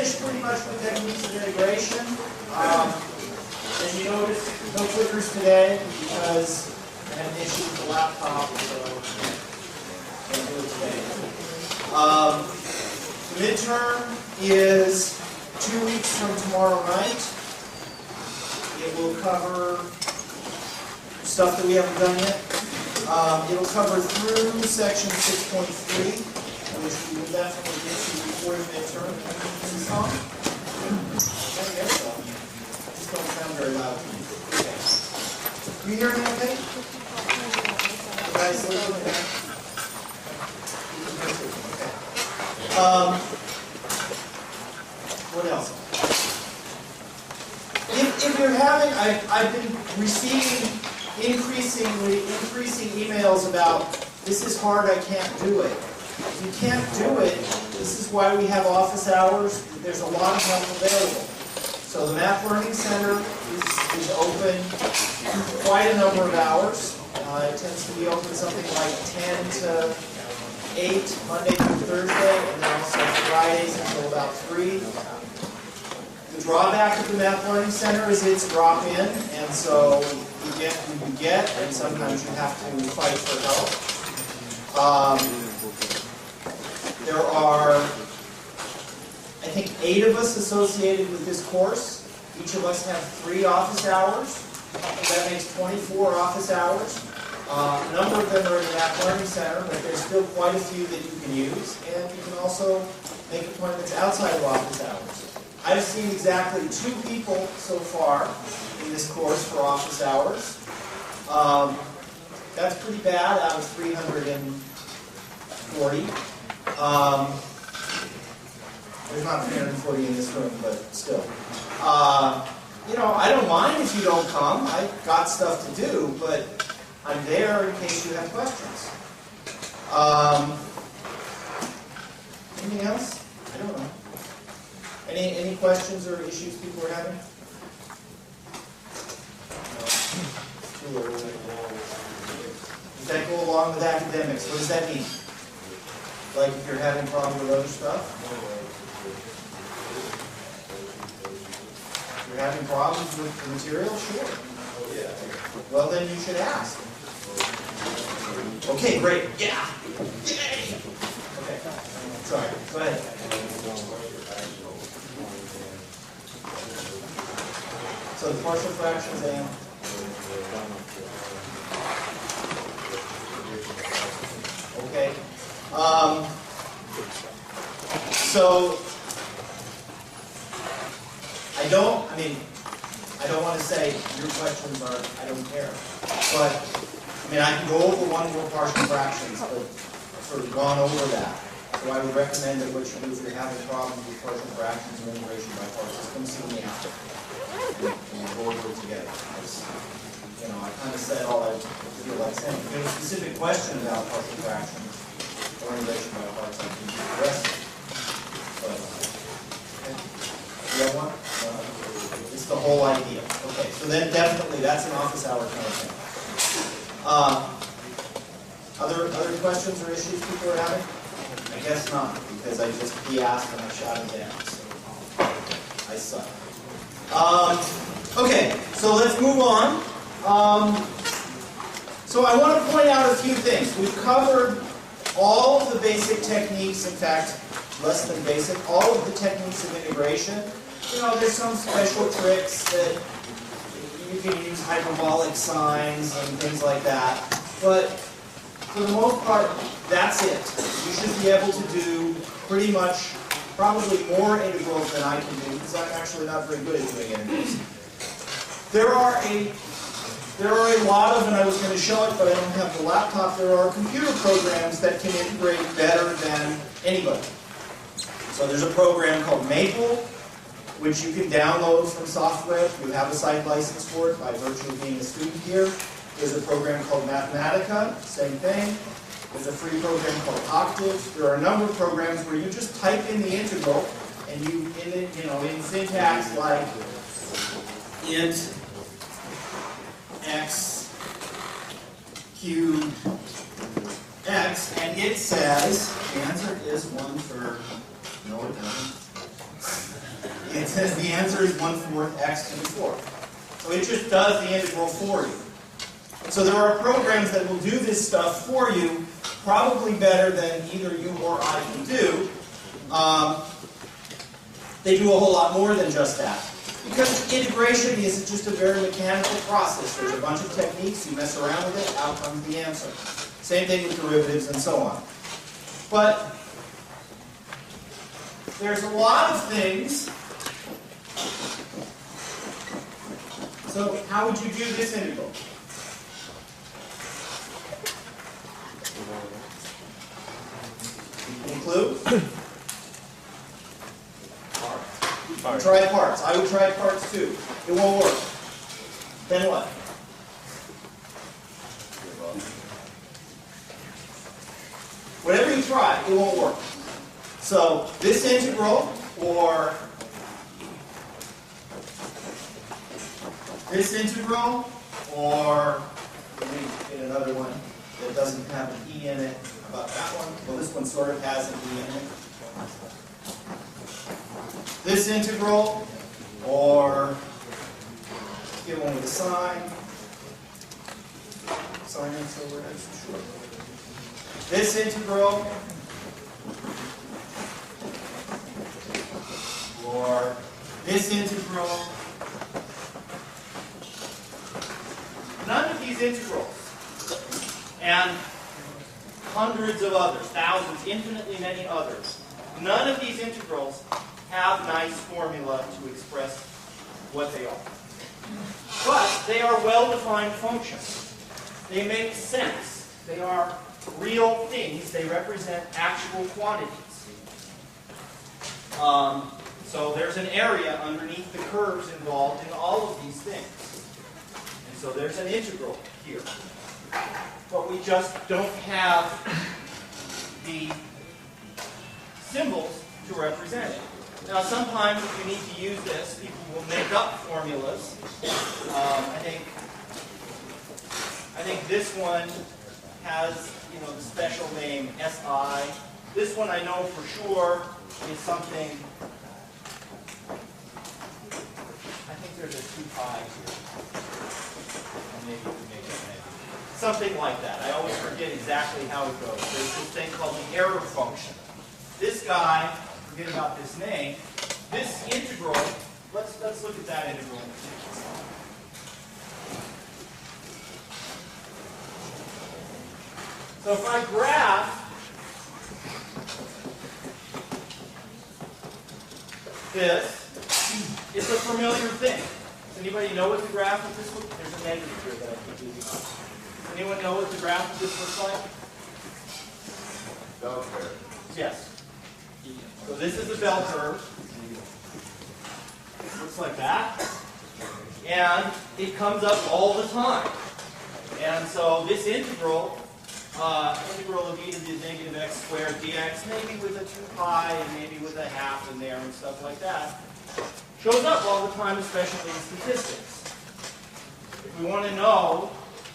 finished pretty much with techniques of integration. And you notice no clickers today because I had an issue with the laptop, so I can't do it today. Midterm is 2 weeks from tomorrow night. It will cover stuff that we haven't done yet. It'll cover through section 6.3, which we will definitely get to before the midterm. Is this on? I guess so. Just don't sound very loud to me. Okay. Do you hear me okay? You guys listen okay? Okay. What else? If you're having, I've been receiving increasing emails about, this is hard, I can't do it. If you can't do it, this is why we have office hours. There's a lot of help available. So the Math Learning Center is open quite a number of hours. It tends to be open something like 10 to 8, Monday through Thursday, and then also Fridays until about 3. The drawback of the Math Learning Center is it's drop-in, and so you get who you get, and sometimes you have to fight for help. There are, I think, 8 of us associated with this course. Each of us have 3 office hours. That makes 24 office hours. A number of them are in the Math Learning Center, but there's still quite a few that you can use, and you can also make appointments outside of office hours. I've seen exactly 2 people so far in this course for office hours. That's pretty bad out of 340. There's not 340 in this room, but still. You know, I don't mind if you don't come. I've got stuff to do, but I'm there in case you have questions. Anything else? I don't know. Any questions or issues people are having? No. Too early. Does that go along with academics? What does that mean? Like if you're having problems with other stuff? If you're having problems with the material? Sure. Well, then you should ask. Okay, great. Yeah. Yay! Okay. Sorry. Go ahead. So the partial fractions and okay. So I don't want to say your questions are, I don't care. But I can go over one more partial fractions, but I've sort of gone over that. So I would recommend that what you do if you're having problems with partial fractions and integration by parts is come see me out. And we'll go over it together. I kind of said all I feel like saying. If you have a specific question about partial fractions or integration by parts, I can address it. But, okay. You have one? It's the whole idea. Okay, so then definitely that's an office hour kind of thing. Other questions or issues people are having? I guess not, because he asked and I shouted down. So I suck. Okay, so let's move on. So I want to point out a few things. We've covered all of the basic techniques, in fact, less than basic, all of the techniques of integration. There's some special tricks that you can use hyperbolic signs and things like that. But for the most part, that's it. You should be able to do pretty much, probably more integrals than I can do, because I'm actually not very good at doing integrals. There are a lot of, and I was going to show it, but I don't have the laptop, there are computer programs that can integrate better than anybody. So there's a program called Maple, which you can download from SoftWeb. You have a site license for it by virtue of being a student here. There's a program called Mathematica, same thing. There's a free program called Octave. There are a number of programs where you just type in the integral, and in syntax like int x cubed x, and it says, the answer is 1/3. No, it doesn't. It says the answer is 1/4 x to the 4th. So it just does the integral for you. So there are programs that will do this stuff for you, probably better than either you or I can do. They do a whole lot more than just that. Because integration is just a very mechanical process. There's a bunch of techniques, you mess around with it, out comes the answer. Same thing with derivatives and so on. But there's a lot of things. So how would you do this integral? Include? Try parts. I would try parts too. It won't work. Then what? Whatever you try, it won't work. So this integral, or this integral, or let me get another one that doesn't have an e in it. How about that one? Well, this one sort of has an e in it. This integral, or get one with a sign. Sign in so we're nice and short. This integral, or this integral. None of these integrals, and hundreds of others, thousands, infinitely many others, none of these integrals have nice formula to express what they are. But they are well-defined functions. They make sense. They are real things. They represent actual quantities. So there's an area underneath the curves involved in all of these things. And so there's an integral here. But we just don't have the symbols to represent it. Now, sometimes if you need to use this, people will make up formulas. I think this one has, the special name SI. This one I know for sure is something. I think there's a 2pi here. Or maybe something like that. I always forget exactly how it goes. There's this thing called the error function. This guy. Forget about this name. This integral, let's look at that integral. So if I graph this, it's a familiar thing. Does anybody know what the graph of this looks like? There's a negative here that I keep leaving off. Does anyone know what the graph of this looks like? Bell curve. Yes. So this is a bell curve. It looks like that. And it comes up all the time. And so this integral of e to the negative x squared dx, maybe with a 2pi and maybe with a half in there and stuff like that, shows up all the time, especially in statistics. If we want to know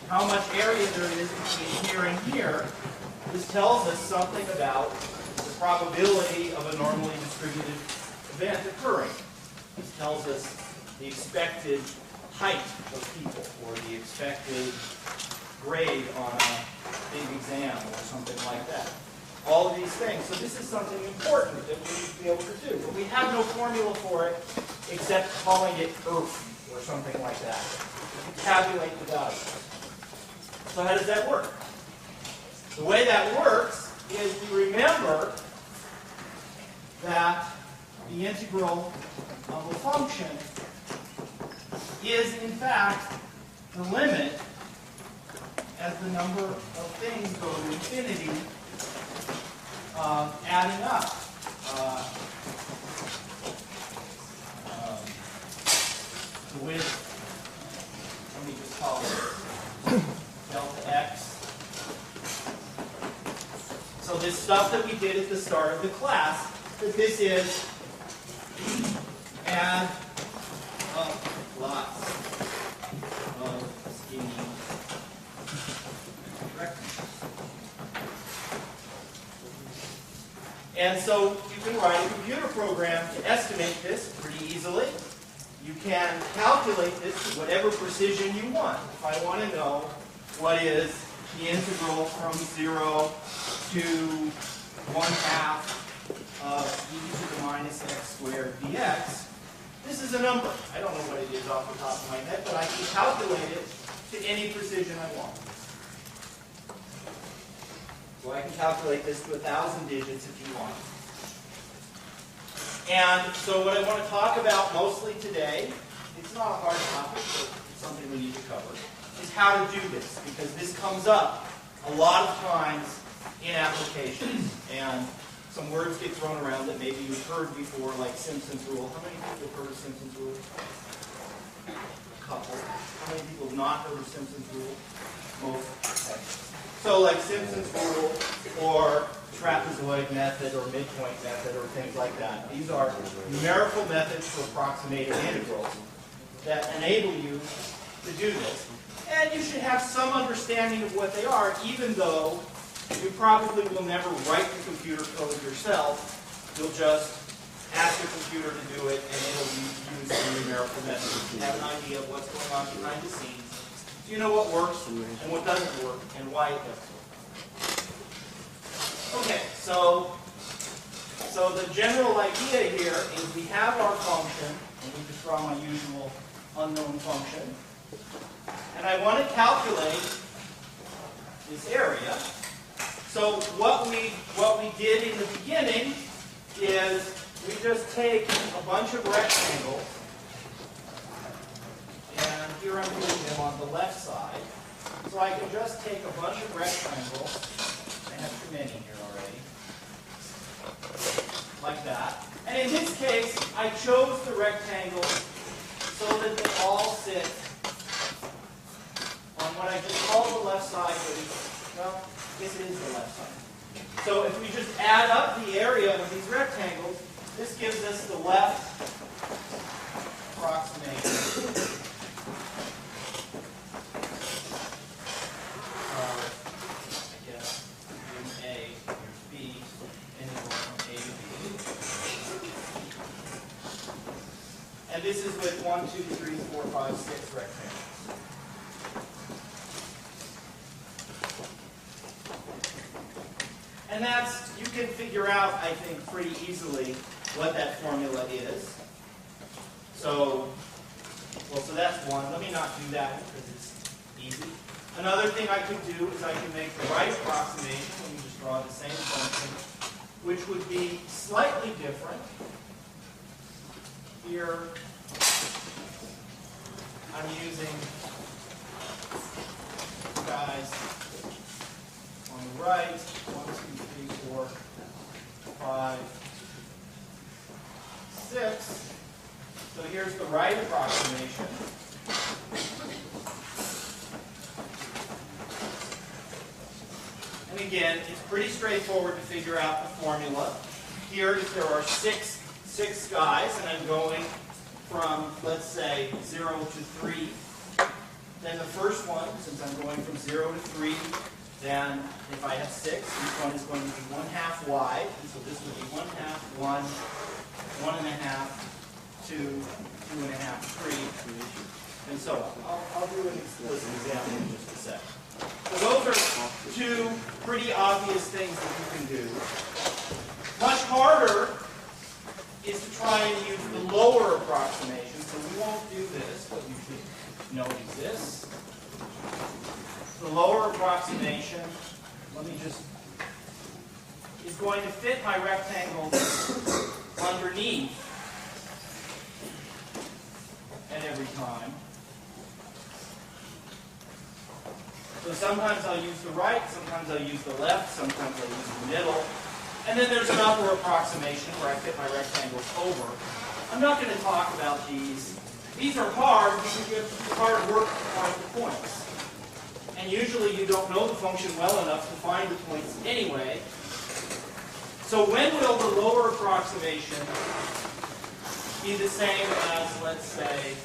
how much area there is between here and here, this tells us something about the probability of a normally distributed event occurring. This tells us the expected height of people, or the expected grade on a big exam, or something like that. All of these things. So this is something important that we need to be able to do. But we have no formula for it except calling it Earth, or something like that. We tabulate the values. So how does that work? The way that works is we remember that the integral of a function is, in fact, the limit as the number of things go to infinity, adding up. With, let me just call it delta x. So this stuff that we did at the start of the class, that this is add up lots of skinny rectangles. And so you can write a computer program to estimate this pretty easily. You can calculate this to whatever precision you want. If I want to know what is the integral from 0 to 1/2 of e to the minus x squared dx, this is a number. I don't know what it is off the top of my head, but I can calculate it to any precision I want. So I can calculate this to 1,000 digits if you want. And so what I want to talk about mostly today, it's not a hard topic, but it's something we need to cover, is how to do this, because this comes up a lot of times in applications. And some words get thrown around that maybe you've heard before, like Simpson's rule. How many people have heard of Simpson's rule? A couple. How many people have not heard of Simpson's rule? Most. Okay. So like Simpson's rule or trapezoid method or midpoint method or things like that. These are numerical methods for approximating integrals that enable you to do this. And you should have some understanding of what they are, even though you probably will never write the computer code yourself. You'll just ask the computer to do it, and it'll use the numerical method. You have an idea of what's going on behind the scenes. So you know what works and what doesn't work and why it doesn't work. Okay, so the general idea here is we have our function, and we just draw my usual unknown function, and I want to calculate this area. So what we did in the beginning is we just take a bunch of rectangles, and here I'm doing them on the left side. So I can just take a bunch of rectangles. I have too many here already. Like that. And in this case, I chose the rectangles so that they all sit on what I just call the left side. Well, this is the left side. So if we just add up the area of these rectangles, this gives us the left approximation of, I guess, here's A, here's B, anywhere from A to B. And this is with 1, 2, 3, 4, 5, 6 rectangles. And that's, you can figure out, I think, pretty easily what that formula is. So that's one. Let me not do that because it's easy. Another thing I could do is I can make the right approximation. Let me just draw the same function, which would be slightly different. Here, I'm using guys on the right, 1, 2, 3, 4, 5, 6. So here's the right approximation. And again, it's pretty straightforward to figure out the formula. Here, if there are six guys, and I'm going from, let's say, 0 to 3, then the first one, since I'm going from 0 to 3, then if I have 6, each one is going to be 1/2 wide. And so this would be 1/2, 1, 1.5, 2, 2.5, 3, and so on. I'll do an explicit example in just a sec. So those are two pretty obvious things that you can do. Much harder is to try and use the lower approximation. So we won't do this, but you should know it exists. The lower approximation, let me just, is going to fit my rectangle underneath at every time. So sometimes I'll use the right, sometimes I'll use the left, sometimes I'll use the middle. And then there's an upper approximation where I fit my rectangles over. I'm not going to talk about these. These are hard because you have hard work to find the points. And usually you don't know the function well enough to find the points anyway. So when will the lower approximation be the same as, let's say,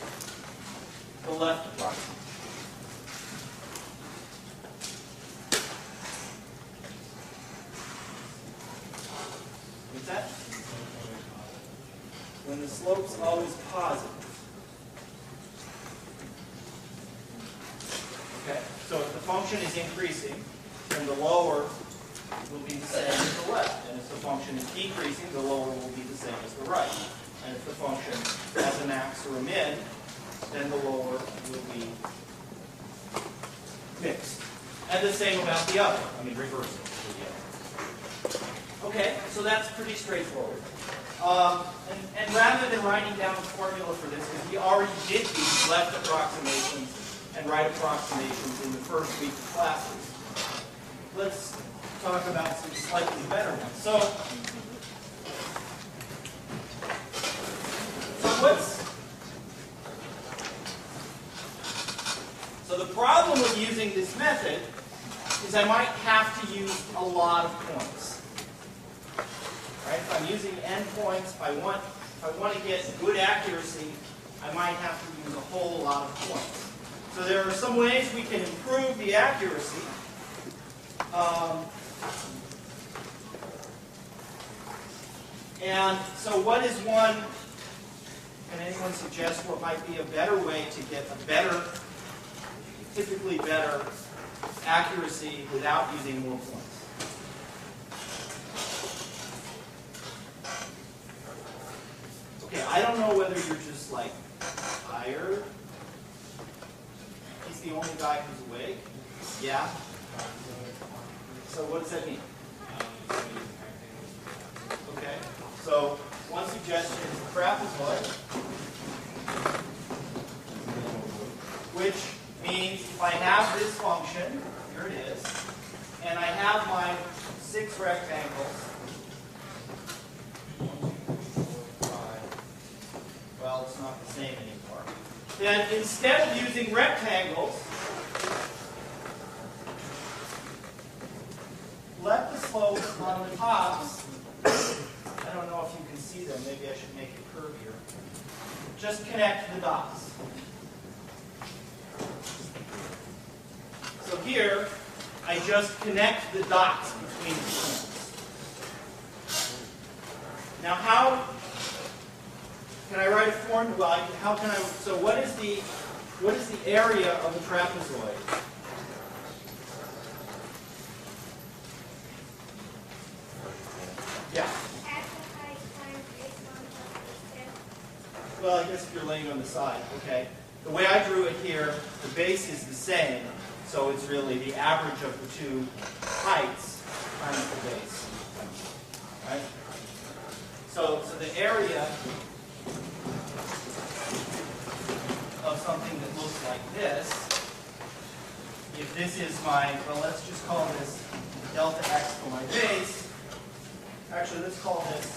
the left approximation? What's that? slope's always positive. Okay, so if the function is increasing, then the lower will be the same as the left. And if the function is decreasing, the lower will be the same as the right. And if the function has a max or a min, then the lower will be mixed. And the same about the other. I mean, reverse it for the other. Okay, so that's pretty straightforward. And rather than writing down a formula for this, because we already did these left approximations and right approximations in the first week of classes, let's talk about some slightly better ones. So the problem with using this method is I might have to use a lot of points. Right? If I'm using n points, if I want to get good accuracy, I might have to use a whole lot of points. So there are some ways we can improve the accuracy. And so what is one, can anyone suggest what might be a better way to get a better, typically better accuracy without using more points? Okay, I don't know whether you're just like tired. He's the only guy who's awake. Yeah? So what does that mean? Okay, so one suggestion is the trapezoid, which means if I have this function, here it is, and I have my 6 rectangles, 1, 2, 3, 4, 5, well, it's not the same anymore. Then instead of using rectangles, let the slopes on the tops, I don't know if you can see them, maybe I should make it curvier, just connect the dots. So here, I just connect the dots between the points. Now how can I write a formula? Well, how can I, so what is the area of a trapezoid? Yeah. Well, I guess if you're laying on the side, okay. The way I drew it here, the base is the same, so it's really the average of the two heights times the base. Right? So the area of something that looks like this, if this is my, well, let's just call this delta x for my base. Actually, let's call this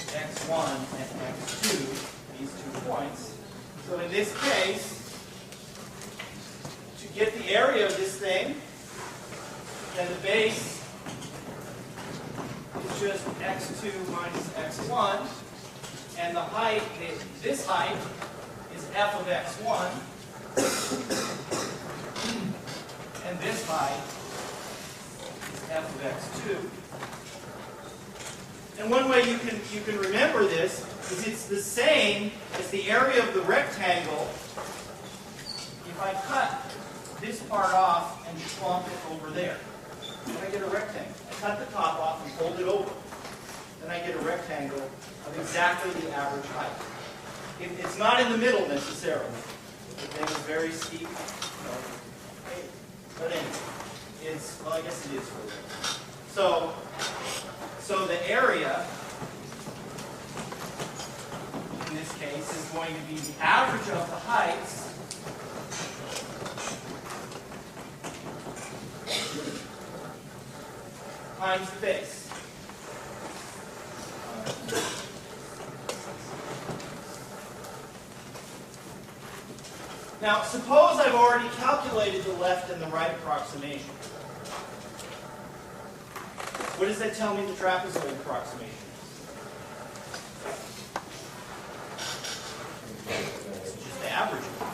x1 and x2, these 2 points. So in this case, to get the area of this thing, then the base is just x2 minus x1, and the height, this height, is f of x1, and this height is f of x2. And one way you can remember this is it's the same as the area of the rectangle if I cut this part off and plonk it over there. Then I get a rectangle. I cut the top off and fold it over. Then I get a rectangle of exactly the average height. It's not in the middle necessarily. The thing is very steep. But anyway, it's, well, I guess it is for you. So the area, in this case, is going to be the average of the heights times the base. Now, suppose I've already calculated the left and the right approximation. What does that tell me the trapezoid approximation is? It's just the average of the two.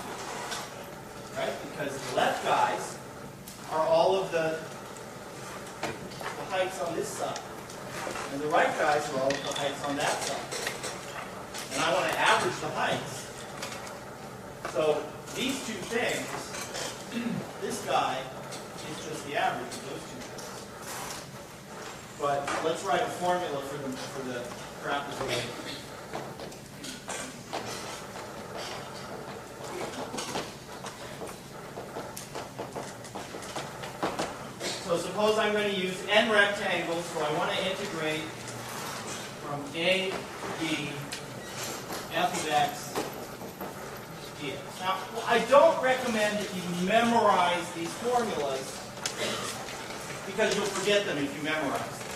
Right? Because the left guys are all of the heights on this side. And the right guys are all of the heights on that side. average the heights. So these two things, this guy is just the average of those two things. But let's write a formula for the trapezoid. So suppose I'm going to use n rectangles, so I want to integrate from a to b f of x dx. Now, I don't recommend that you memorize these formulas because you'll forget them if you memorize them.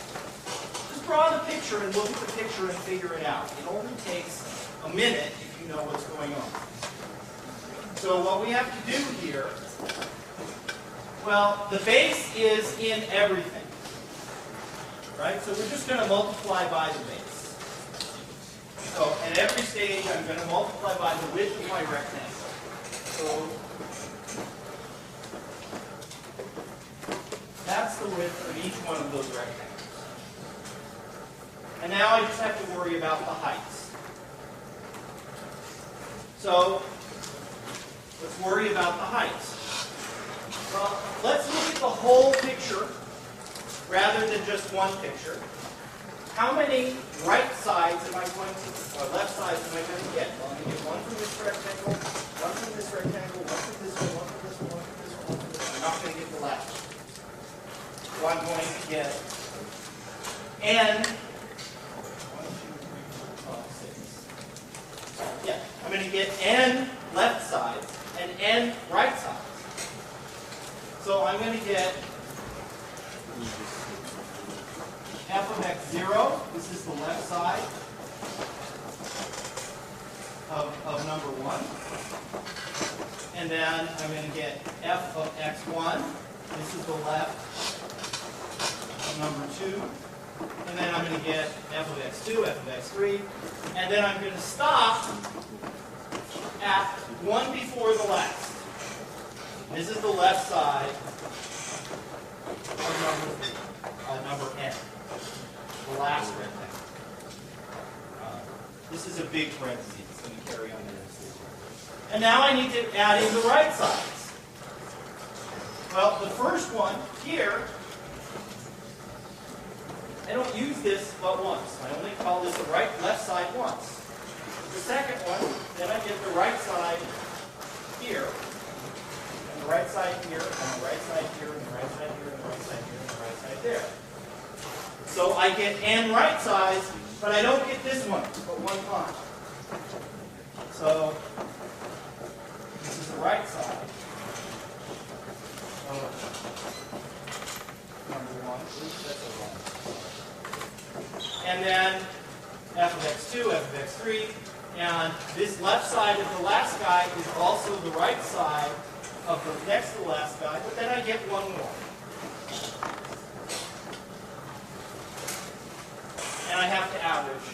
Just draw the picture and look at the picture and figure it out. It only takes a minute if you know what's going on. So what we have to do here, well, the base is in everything, right? So we're just going to multiply by the base. So at every stage, I'm going to multiply by the width of my rectangle. So that's the width of each one of those rectangles. And now I just have to worry about the heights. So let's worry about the heights. Well, let's look at the whole picture rather than just one picture. How many right sides am I going to, or left sides am I going to get? Well, I'm going to get one from this rectangle, one from this rectangle, one from this one, one from this one, one from this one, one from this one. I'm not going to get the last. So I'm going to get n, 1, 2, 3, 4, 5, 6. Yeah, I'm going to get n left sides and n right sides. So I'm going to get f of x0, this is the left side of number 1. And then I'm going to get f of x1, this is the left of number 2. And then I'm going to get f of x2, f of x3. And then I'm going to stop at one before the last. This is the left side of number n, the last rectangle. This is a big parenthesis. It's going to carry on there. And now I need to add in the right sides. Well, the first one here, I don't use this but once. I only call this the left side once. The second one, then I get the right side here. The right side here, and the right side here, and the right side here, and the right side here, and the right side there. So I get n right sides, but I don't get this one, but one time. So this is the right side of number 1. Oops, that's a 1. And then f of x2, f of x3, and this left side of the last guy is also the right side of the next to the last guy, but then I get one more. And I have to average.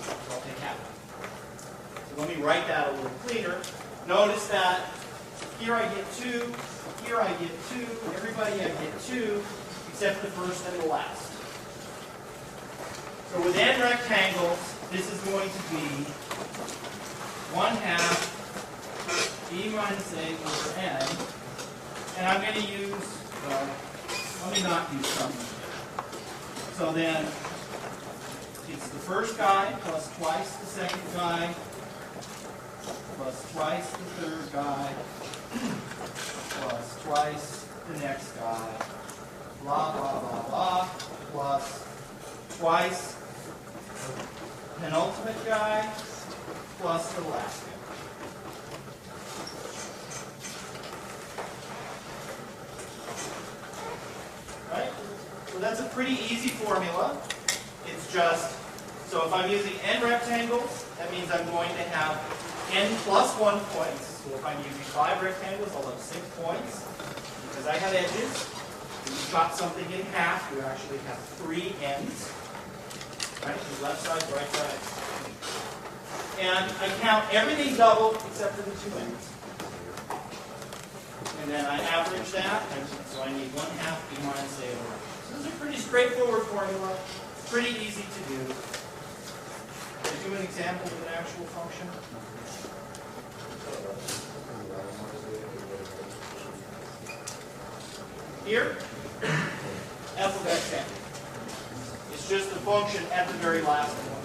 So I'll take half. So let me write that a little cleaner. Notice that here I get 2, here I get 2, everybody I get 2, except the first and the last. So with n rectangles, this is going to be 1/2 b minus a over n, and I'm going to use, well, let me not use something. So then, it's the first guy plus twice the second guy, plus twice the third guy, plus twice the next guy, blah, blah, blah, blah, plus twice the penultimate guy, plus the last guy. Right? So that's a pretty easy formula. It's just, so if I'm using n rectangles, that means I'm going to have n plus 1 points. So if I'm using 5 rectangles, I'll have 6 points. Because I have edges, when you chop something in half, you actually have 3 ends. Right? The left side, right side. And I count everything double except for the 2 ends. And then I average that, and so I need 1/2 b minus a over. So this is a pretty straightforward formula. It's pretty easy to do. As you an example of an actual function? Here, f of xn. It's just the function at the very last one.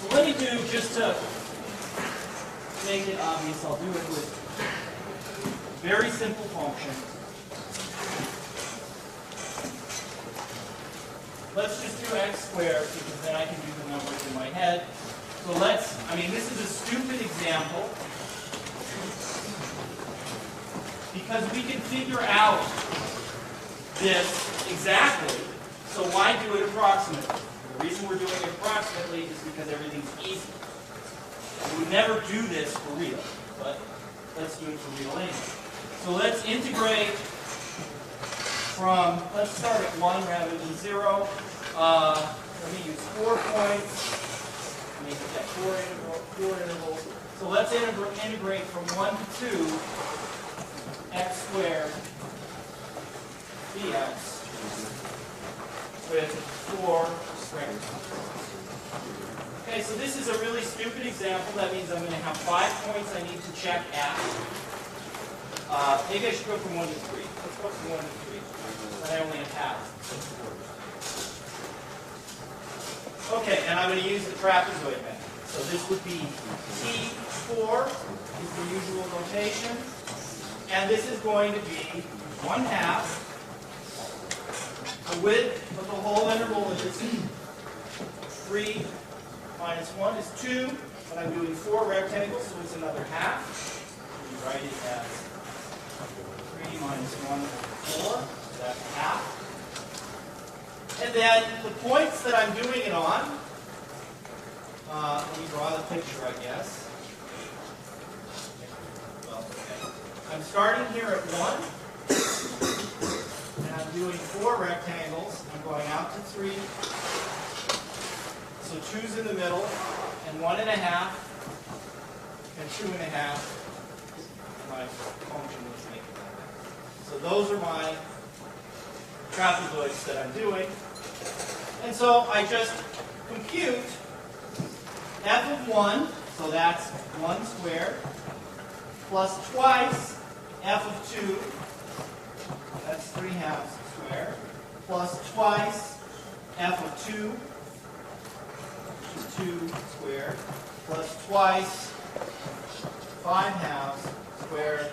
So let me do, just to make it obvious, I'll do it with a very simple function. Let's just do x squared, because then I can do the numbers in my head. So this is a stupid example, because we can figure out this exactly, so why do it approximately? The reason we're doing it approximately is because everything's easy. We would never do this for real, but let's do it for real anyway. So let's integrate from, let's start at 1 rather than 0. Let me use 4 points. Make it that 4 intervals. So let's integrate from 1 to 2 x squared dx with 4 squared. Okay, so this is a really stupid example. That means I'm going to have 5 points I need to check at. Maybe I should go from 1 to 3. Let's go from 1 to 3. But I only have half. Okay, and I'm going to use the trapezoid method. So this would be T4 is the usual notation. And this is going to be 1/2. The width of the whole interval is 3 minus 1 is 2. But I'm doing 4 rectangles, so it's another half. We write it as 3 minus 1 over 4. So that's half. And then the points that I'm doing it on, let me draw the picture, I guess. Well, okay. I'm starting here at 1, and I'm doing 4 rectangles. I'm going out to 3. So 2's in the middle, and 1.5, and 2.5. My function was making that. So those are my trapezoids that I'm doing. And so I just compute f of 1, so that's 1 squared, plus twice f of 2, that's 3/2 squared, plus twice f of 2, which is 2 squared, plus twice 5/2 squared,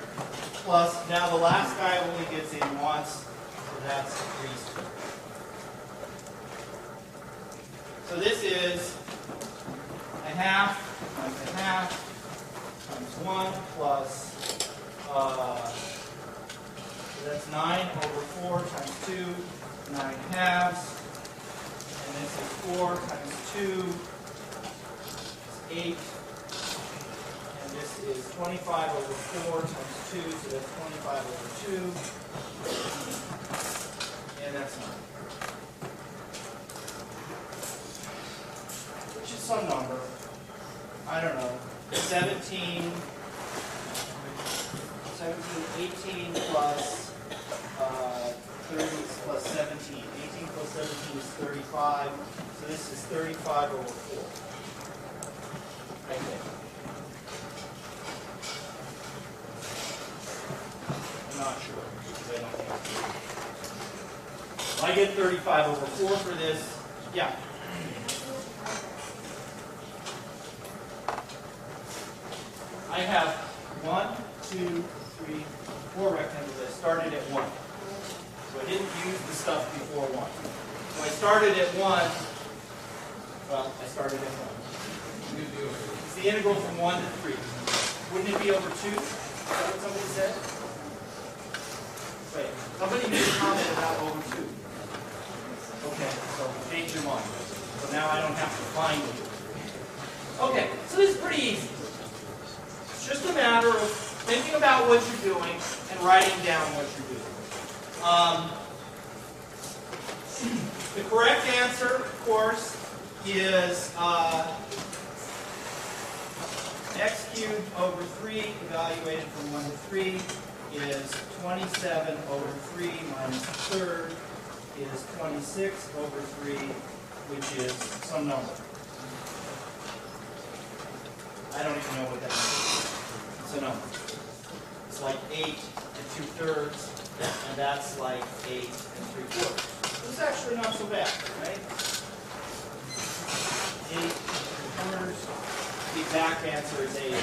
plus, now the last guy only gets in once, so that's 3 squared. So this is 1/2 times 1/2 times 1 plus, so that's 9 over 4 times 2, 9/2. And this is 4 times 2 is 8. And this is 25 over 4 times 2, so that's 25 over 2. And that's 9. Which is some number. I don't know. 18 plus 30 plus 17. 18 plus 17 is 35. So this is 35 over 4. Right there. I'm not sure, because I don't think so. I get 35 over 4 for this. Yeah. I have 1, 2, 3, 4 rectangles. I started at 1. So I didn't use the stuff before 1. So I started at 1. Well, I started at 1. It's the integral from 1 to 3. Wouldn't it be over 2? Is that what somebody said? Wait, somebody made a comment about over 2. Okay, so change your mind. So now I don't have to find it. Okay, so this is pretty easy. It's just a matter of thinking about what you're doing and writing down what you're doing. The correct answer, of course, is x cubed over 3 evaluated from 1 to 3 is 27 over 3 minus a third is 26 over 3, which is some number. I don't even know what that is. It's a number. It's like 8 2/3, and that's like 8 3/4. This is actually not so bad, right? 8 3/4. The exact answer is 8.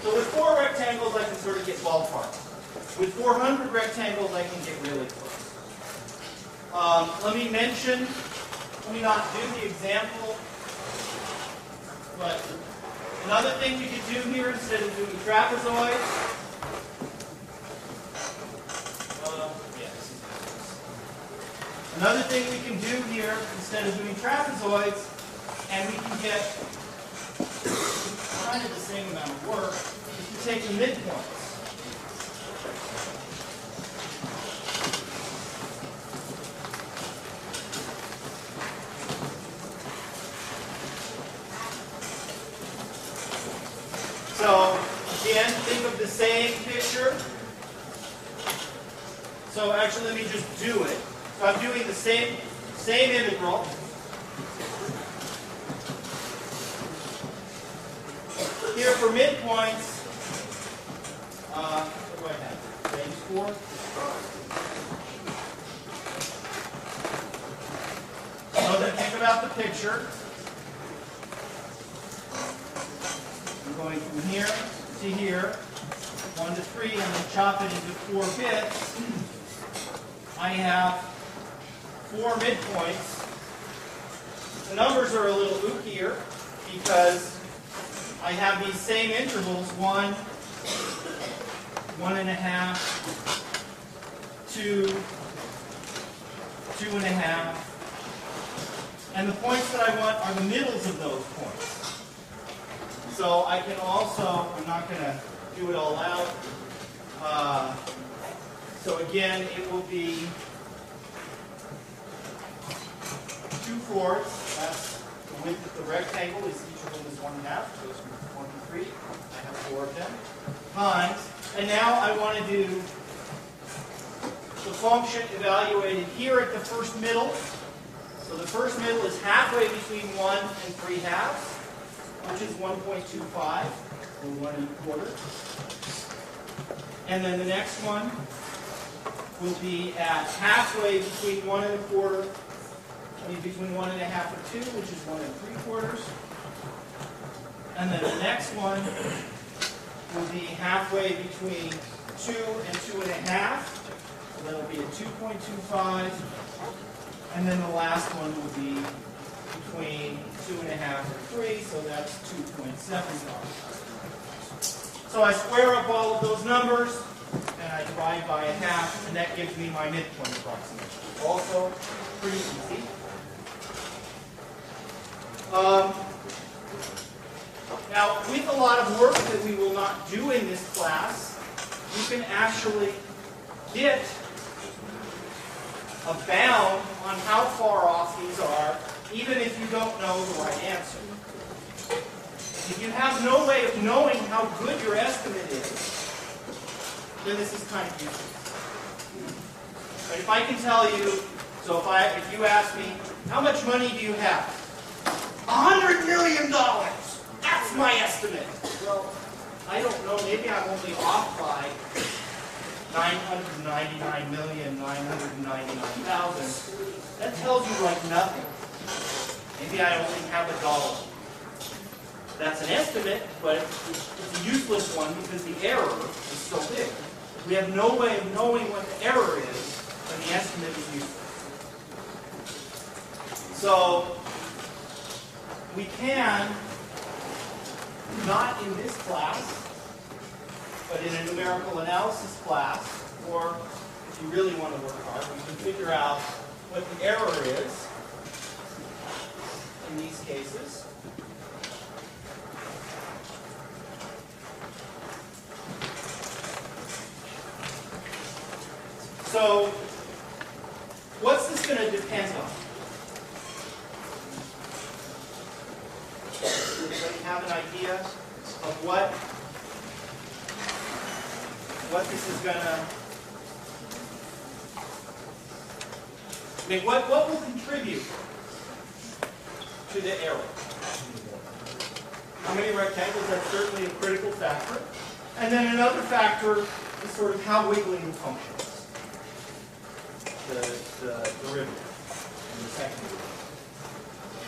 So with 4 rectangles, I can sort of get ballpark. With 400 rectangles, I can get really close. Let me not do the example, but another thing you could do here instead of doing trapezoids, another thing we can do here instead of doing trapezoids, and we can get kind of the same amount of work, is to take the midpoints. So, again, think of the same picture. So actually, let me just do it. So I'm doing the same integral. Here for midpoints, what do I have? Range 4. So then think about the picture. I'm going from here to here, 1 to 3, and then chop it into 4 bits. I have 4 midpoints. The numbers are a little ookier because I have these same intervals, 1, 1.5, 2, 2.5. And the points that I want are the middles of those points. So I can also, I'm not going to do it all out. So again, it will be 2/4. That's the width of the rectangle. Each of them is 1/2. Goes from 1 to 3. I have 4 of them. Times. And now I want to do the function evaluated here at the first middle. So the first middle is halfway between 1 and 3/2, which is 1.25, or 1.25. And then the next one will be at halfway between 1 1/4, between 1.5 and 2, which is 1 3/4. And then the next one will be halfway between 2 and 2.5. So that'll be a 2.25. And then the last one will be between 2.5 and 3, so that's 2.75. So I square up all of those numbers, and I divide by 1/2, and that gives me my midpoint approximation. Also, pretty easy. Now, with a lot of work that we will not do in this class, you can actually get a bound on how far off these are, even if you don't know the right answer. If you have no way of knowing how good your estimate is, then this is kind of useless. But if I can tell you, so if you ask me, how much money do you have? $100 million! That's my estimate! Well, I don't know, maybe I'm only off by 999,999,000. That tells you like nothing. Maybe I only have $1. That's an estimate, but it's a useless one because the error is so big. We have no way of knowing what the error is, and the estimate is useless. So we can, not in this class, but in a numerical analysis class, or if you really want to work hard, we can figure out what the error is in these cases. So, what's this going to depend on? Does anybody have an idea of what this is going to... I mean, what will contribute to the error. How many rectangles? That's certainly a critical factor. And then another factor is sort of how wiggly the function is. The derivative and the second derivative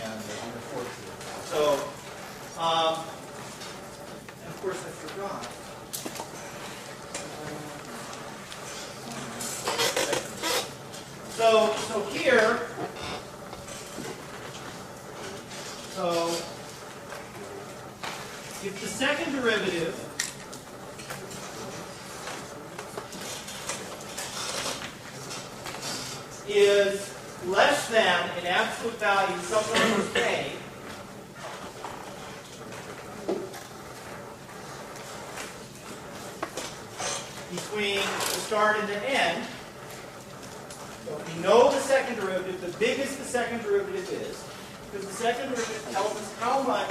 and the fourth derivative. So, and of course I forgot. So here, so if the second derivative is less than in absolute value some number k, between the start and the end. So if we know the second derivative, the biggest the second derivative is, because the second derivative tells us how much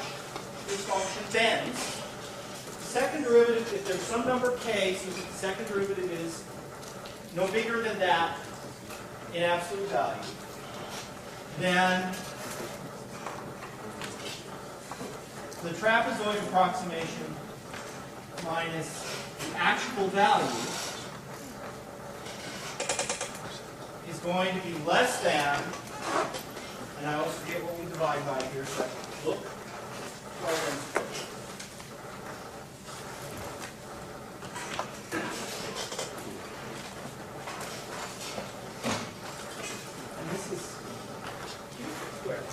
this function bends. The second derivative, if there's some number k, so that the second derivative is no bigger than that in absolute value, then the trapezoid approximation minus the actual value is going to be less than, and I always forget what we divide by here, so look. And this is q squared.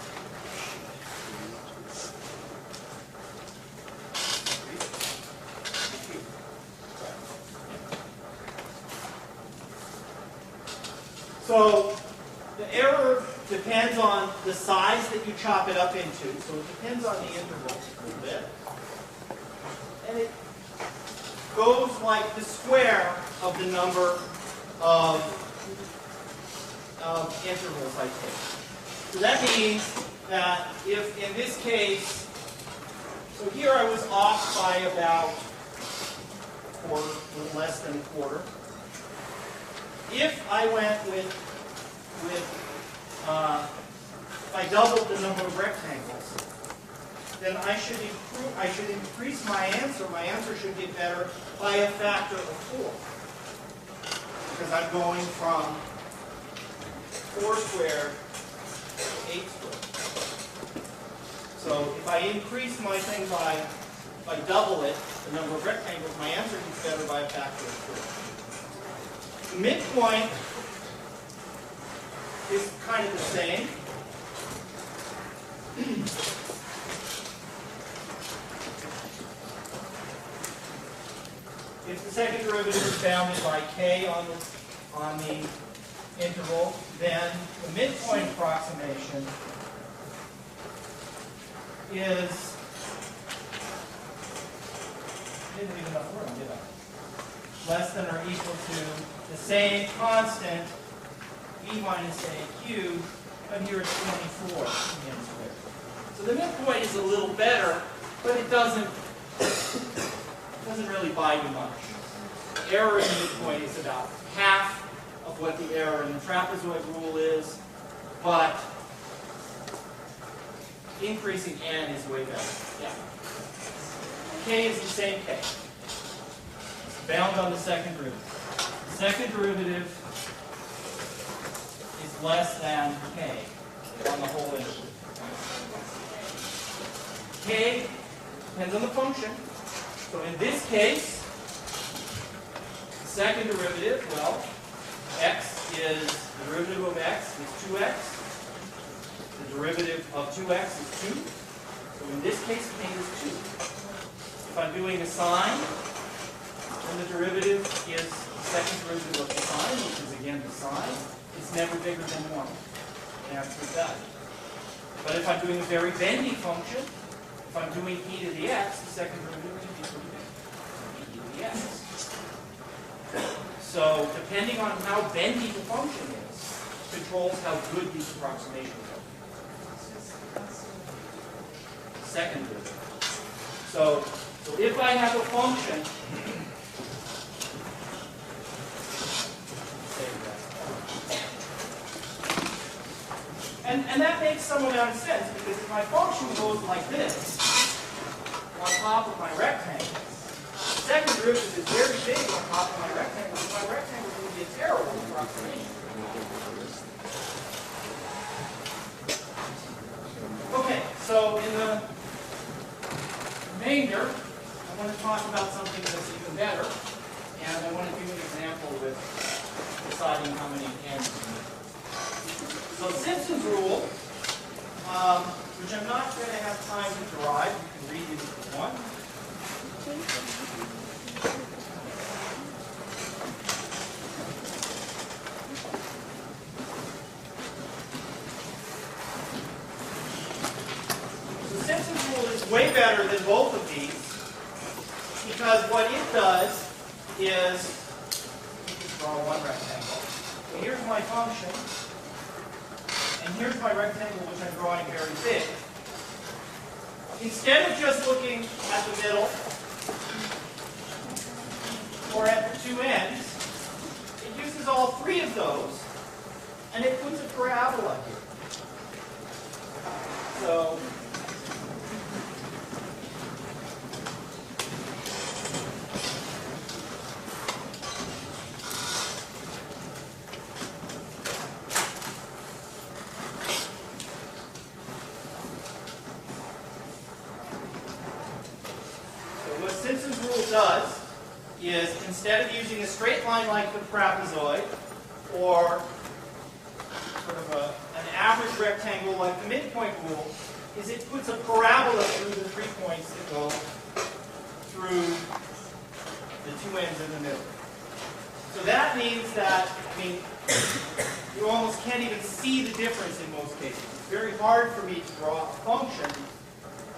So the error depends on the size that you chop it up into. So it depends on the interval a little bit. And it goes like the square of the number of intervals I take. So that means that if in this case, so here I was off by about a quarter, a little less than a quarter. If I went if I doubled the number of rectangles, then I should increase my answer. My answer should get better by a factor of 4. Because I'm going from 4 squared to 8 squared. So if I increase my thing if I double it, the number of rectangles, my answer gets better by a factor of 4. The midpoint is kind of the same. If the second derivative is bounded by k on the interval, then the midpoint approximation is, I didn't leave enough room, did I? Less than or equal to the same constant e minus a cubed, but here it's 24 m squared. So the midpoint is a little better, but it doesn't really buy you much. The error in the midpoint is about half of what the error in the trapezoid rule is, but increasing n is way better. Yeah. K is the same k. It's bound on the second derivative. The second derivative is less than k on the whole interval. K depends on the function. So in this case, the second derivative, well, x is, the derivative of x is 2x. The derivative of 2x is 2. So in this case, k is 2. If I'm doing a sine, then the derivative is the second derivative of the sine, which is again the sine. It's never bigger than 1 in absolute value. But if I'm doing a very bendy function, if I'm doing e to the x, the second derivative should be pretty big. E to the x. So depending on how bendy the function is, controls how good these approximations are. Second derivative. So if I have a function, And that makes some amount of sense, because if my function goes like this, on top of my rectangle, the second derivative is very big on top of my rectangle, so my rectangle is going to be a terrible approximation. Okay, so in the remainder, I want to talk about something that's even better, and I want to do an example with deciding how many ends you need. So Simpson's rule, which I'm not going to have time to derive, you can read it if you want. So Simpson's rule is way better than both of these, because what it does is, just draw one rectangle. So here's my function. And here's my rectangle, which I'm drawing very big. Instead of just looking at the middle or at the two ends, it uses all three of those, and it puts a parabola here. So what Simpson's rule does is, instead of using a straight line like the trapezoid, or sort of an average rectangle like the midpoint rule, is it puts a parabola through the 3 points that go through the two ends in the middle. So that means that, you almost can't even see the difference in most cases. It's very hard for me to draw a function,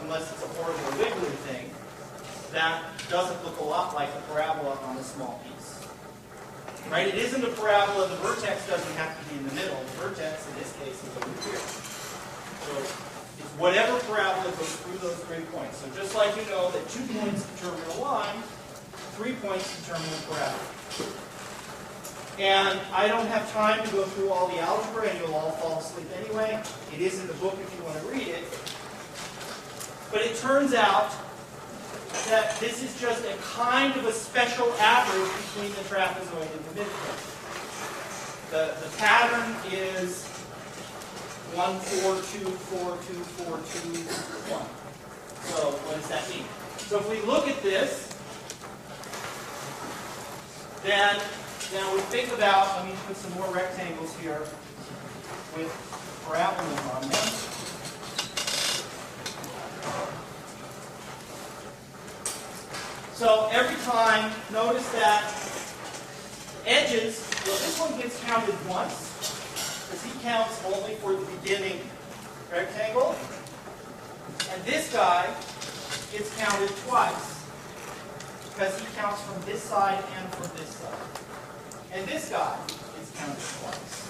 unless it's a horrible wiggly thing, that doesn't look a lot like a parabola on a small piece. Right? It isn't a parabola. The vertex doesn't have to be in the middle. The vertex, in this case, is over here. So it's whatever parabola goes through those 3 points. So just like you know that 2 points determine a line, 3 points determine a parabola. And I don't have time to go through all the algebra, and you'll all fall asleep anyway. It is in the book if you want to read it. But it turns out that this is just a kind of a special average between the trapezoid and the midpoint. The pattern is 1, 4, 2, 4, 2, 4, 2, 1. So what does that mean? So if we look at this, then now we think about, let me put some more rectangles here with parabolas on them. So every time, notice that edges, well, this one gets counted once, because he counts only for the beginning rectangle. And this guy gets counted twice, because he counts from this side and from this side. And this guy gets counted twice.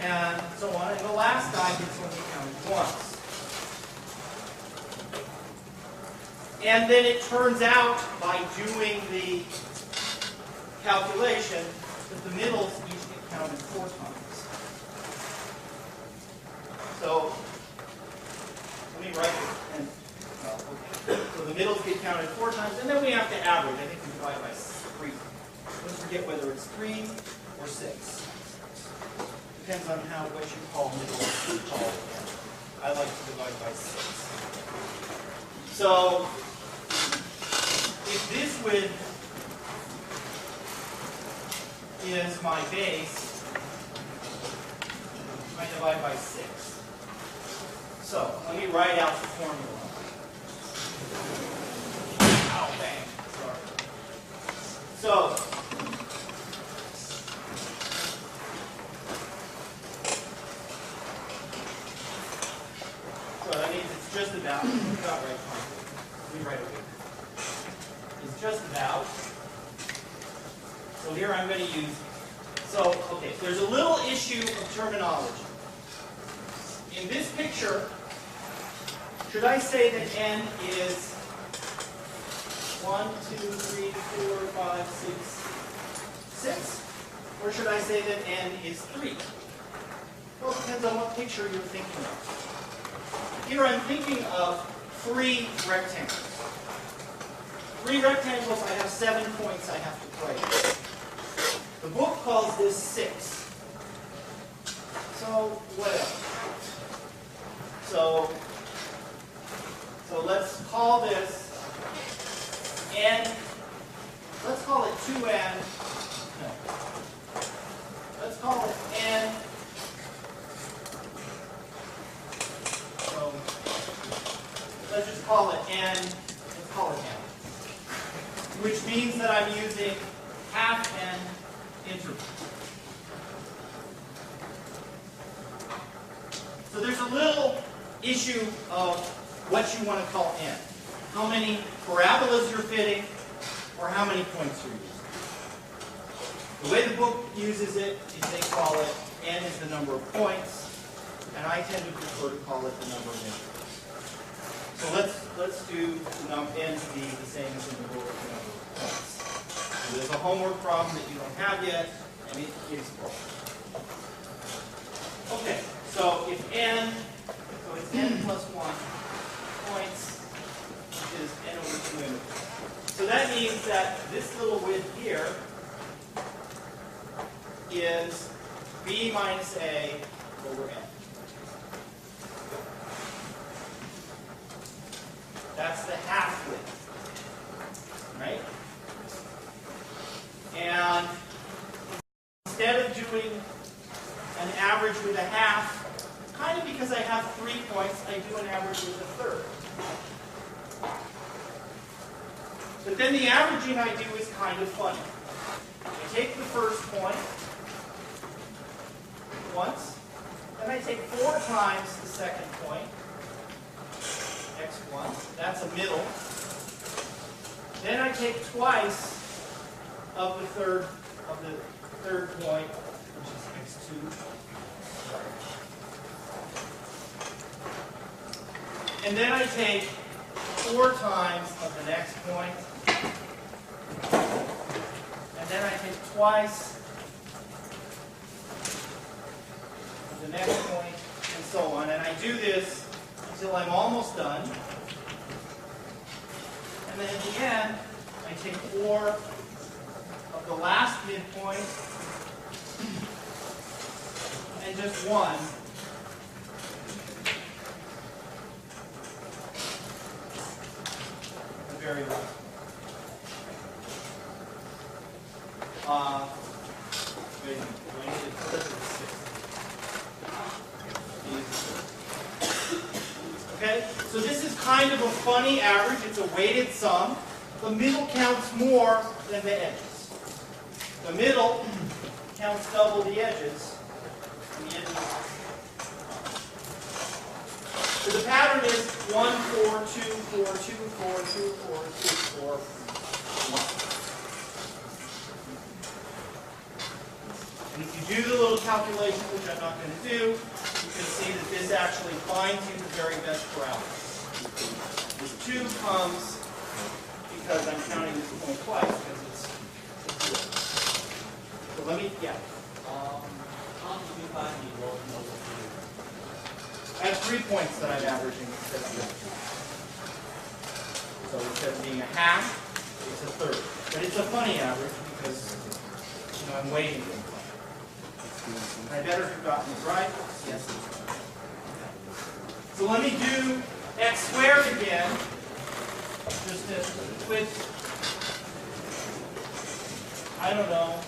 And so on. And the last guy gets only counted once. And then it turns out, by doing the calculation, that the middles each get counted 4 times. So, let me write it. And, so the middles get counted 4 times, and then we have to average. I think we divide by 3. Don't forget whether it's 3 or 6. Depends on what you call middle or call. I like to divide by 6. So, if this width is my base, I divide by 6. So, let me write out the formula. Ow, bang. Sorry. So, that means it's just about, right, let me write it. It's just about, so here I'm going to use, so, okay, there's a little issue of terminology. In this picture, should I say that n is 1, 2, 3, 4, 5, 6, 6? Or should I say that n is 3? Well, it depends on what picture you're thinking of. Here I'm thinking of 3 rectangles. 3 rectangles, I have 7 points I have to play with. The book calls this 6. So, whatever. So let's call this n. Let's call it 2n. No. Let's call it n. So let's just call it n. Let's call it n. Which means that I'm using half n intervals. So there's a little issue of what you want to call n. How many parabolas you're fitting, or how many points you're using. The way the book uses it is they call it n is the number of points, and I tend to prefer to call it the number of intervals. So let's do n to be the same as in the book, the number of points. So there's a homework problem that you don't have yet, and it is broken. Okay, so if n, so it's n plus 1 points, which is n over 2 intervals. So that means that this little width here is b minus a over n. That's the half width, right? And instead of doing an average with a half, kind of because I have 3 points, I do an average with a third. But then the averaging I do is kind of funny. I take the first point once, then I take 4 times the second point, x1, that's a middle. Then I take twice of the third point, which is x2. And then I take 4 times of the next point. And then I take twice of the next point, and so on. And I do this until I'm almost done. And then at the end, I take 4 of the last midpoint and just 1 the very last one. Wait a minute. Do I need to put it to 6? Okay, so this is kind of a funny average. It's a weighted sum. The middle counts more than the edges. The middle counts double the edges. And the edges. So the pattern is 1, 4, 2, 4, 2, 4, 2, 4, 2, 4, 1. And if you do the little calculation, which I'm not going to do, you can see that this actually finds you the very best parameters. This 2 comes because I'm counting this point twice, because it's 4. So let me, yeah. How do we find the low number? I have 3 points that I'm averaging instead of 1. So instead of being a half, it's a third. But it's a funny average because, I'm waiting for it. I better have gotten it right. Yes. So let me do x squared again. Just to switch. I don't know.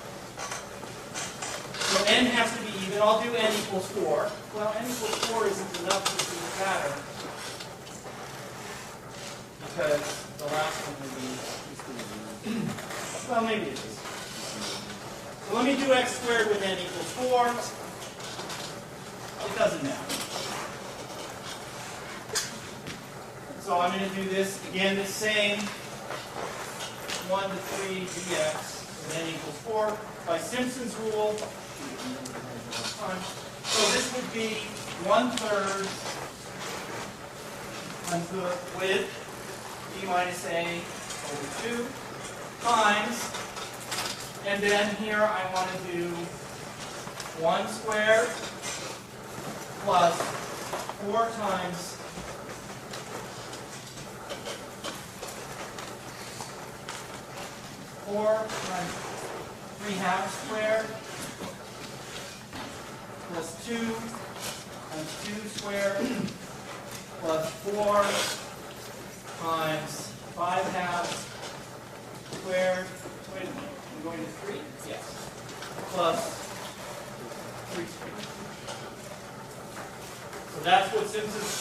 So n has to be even. I'll do n equals 4. Well, n equals 4 isn't enough to see the pattern. Because the last one would be, well, maybe it is. So let me do x squared with n equals 4. It doesn't matter. So I'm going to do this again the same. 1 to 3 dx with n equals 4 by Simpson's rule. So this would be 1/3 times the width b minus a over 2 times. And then here I want to do 1 squared plus 4 times 3/2 squared plus 2 times 2 squared plus 4 times 5/2 squared. Wait a minute, I'm going to 3? Yes. Plus 3 squared. So that's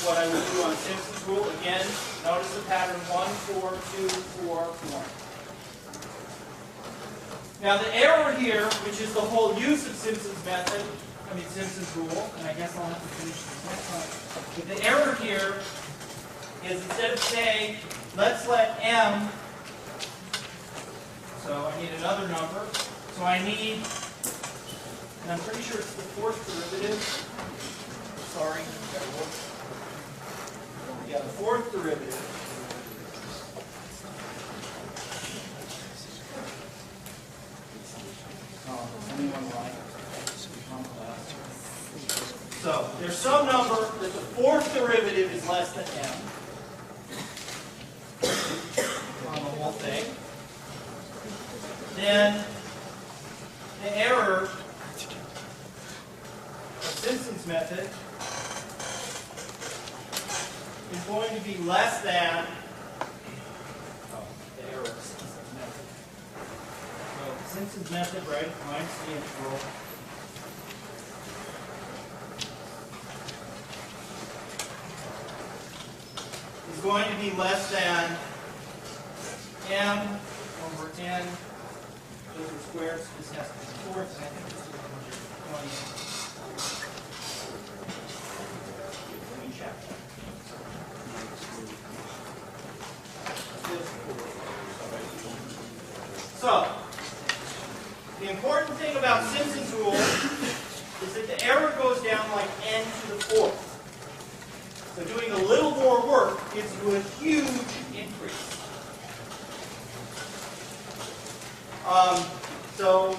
what I would do on Simpson's rule. Again, notice the pattern 1, 4, 2, 4, 1. Now the error here, which is the whole use of Simpson's rule, and I guess I'll have to finish this next time. But the error here is instead of saying, let's let m, so I need another number, so I need, and I'm pretty sure it's the 4th derivative, sorry, yeah, the 4th derivative. So there's some number that the 4th derivative is less than m on the whole thing. Then the error of Simpson's method is going to be less than the error of Simpson's method. So Simpson's method, right, minus the integral. Is going to be less than m over n. Those are squares. This has to be 4th. I think this is 20. Let me check. So, the important thing about Simpson's rule is that the error goes down like n to the 4th. So doing a little more work gives you a huge increase. So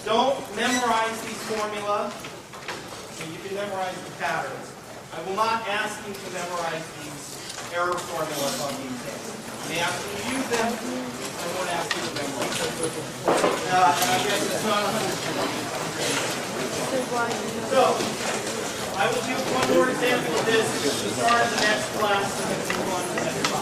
don't memorize these formula. And you can memorize the patterns. I will not ask you to memorize these error formulas on the exam. I may ask you to use them. I won't ask you to memorize them. And I guess it's not 100%. So I will do one more example of this at the start of the next class, and then move on to the next.